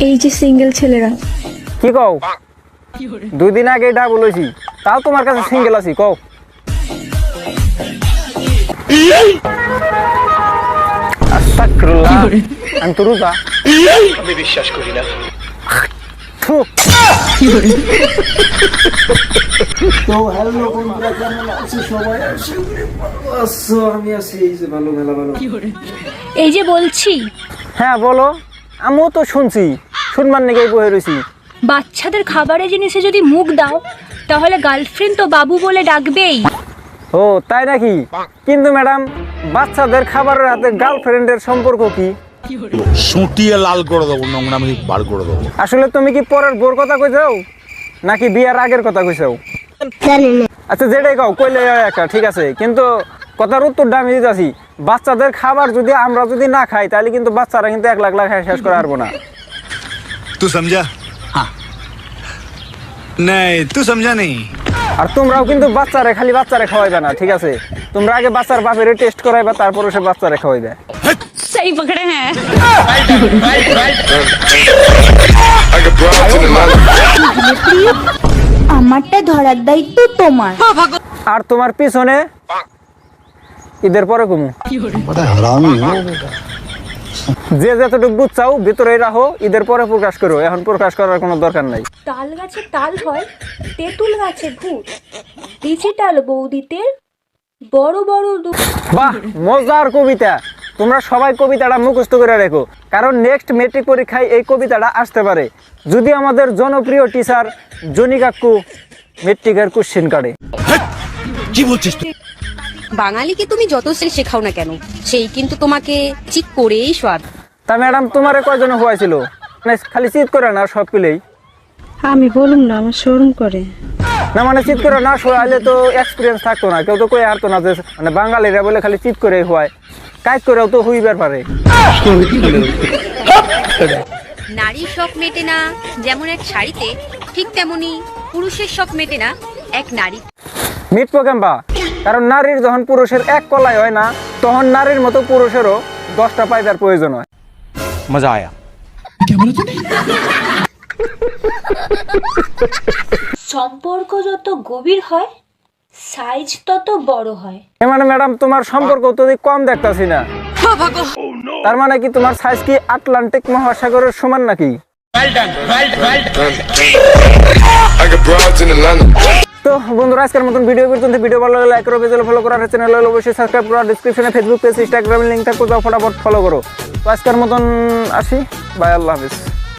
এই যে সিঙ্গেল ছেলেরা কি কও? 2 দিন আগে এটা বলেছি, তাও তোমার কাছে সিঙ্গেল আছি কও। আস্তাগফিরুল্লাহ, আমি তো রোজা। আমি বিশ্বাস করি না। থু। তো হ্যালো বন্ধুরা, কেমন আছো সবাই? আমি আছি, এই যে ভালো মেলা ভালো। এই যে বলছি, হ্যাঁ বলো। আমিও তো শুনছি, শুনবার নাকি বহে রয়েছি। বাচ্চাদের খাবারের জিনিসে যদি মুখ দাও তাহলে গার্লফ্রেন্ড তো বাবু বলে ডাকবেই। ও তাই নাকি? কিন্তু ম্যাডাম, বাচ্চাদের খাবারের হাতে গার্লফ্রেন্ডের সম্পর্ক কি? সুটিয়ে লাল করে দেবো, নোংরামি বার করে দেবো। আসলে তুমি কি পরের বোর কথা কইছাও নাকি বিয়ার আগের কথা কইছাও? আচ্ছা যেটাই কও কইলে একটা ঠিক আছে, কিন্তু কথার উত্তরটা আমি দিতেছি। বাচ্চাদের খাবার যদি আমরা যদি না খাই তাহলে কিন্তু বাচ্চারা কিন্তু 1 লাখ লাখ শেষ করে পারবো না। তুই সমঝা? হ্যাঁ নাই, তুই সমঝা নেই। আর তোমরাও কিন্তু বাচ্চারে খালি বাচ্চারে খাওয়াইবে না, ঠিক আছে? তোমরা আগে বাচ্চার বাপের টেস্ট করাইবা, তারপরে সে বাচ্চারে খাওয়াইবে। সেই পকড়ে হ্যাঁ। আমারটা ধরার দায়িত্ব তোমার। আর তোমার পিছনে ঈদের পরে কমু। যে যতটুকু বুঝছাও ভিতরে রাখো, ঈদের পরে প্রকাশ করো, এখন প্রকাশ করার কোনো দরকার নাই। তাল গাছে তাল হয়, তেঁতুল গাছে ভূত। ডিজিটাল বৌদিতে বড় বড় বাহ, মজার কবিতা। তোমরা সবাই কবিতাটা মুখস্থ করে রেখো, কারণ নেক্সট মেট্রিক পরীক্ষায় এই কবিতাটা আসতে পারে যদি আমাদের জনপ্রিয় টিচার জনি কাকু মেট্রিকের কোশ্চেন কাটে। কি বলছিস তুই? বাঙালিকে তুমি যত শেখাও না কেন, সেই কিন্তু তোমাকে চিট করেই স্বাদ। তা ম্যাডাম, তোমারে কয়জন হয়েছিল? খালি চিৎ করে না, সব পেলেই আমি বলুম না, আমার শোরুম করে না, মানে চিৎ করে না শোয়াইলে তো এক্সপিরিয়েন্স থাকতো না, কেউ তো কই হারতো না যে মানে বাঙালিরা বলে খালি চিৎ করে হয়, কাজ করেও তো হইবার পারে। নারীর শখ মেটে না যেমন এক শাড়িতে, ঠিক তেমনি পুরুষের শখ মেটে না এক নারী। মিটবো কেমবা? কারণ নারীর যখন পুরুষের এক কলাই হয় না, তখন নারীর মতো পুরুষেরও 10টা পায়দার প্রয়োজন হয়। মজা আয়া। সম্পর্ক যত গভীর হয় সাইজ তত বড় হয়। মানে ম্যাডাম, তোমার সম্পর্ক তো কম দেখতাছি না। তার মানে কি তোমার সাইজ কি আটলান্টিক মহাসাগরের সমান নাকি? তো বন্ধুরা, আজকের মতন ভিডিও পর্যন্ত। ভিডিও ভালো লাগলে লাইক করো, পেজ ফলো করো, আর চ্যানেল হলে অবশ্যই সাবস্ক্রাইব করো। ডিসক্রিপশনে ফেসবুক পেজ, ইনস্টাগ্রামের লিংক থাকবে, যাও ফটাফট ফলো করো। তো আজকের মতন আসি, বাই, আল্লাহ হাফিজ।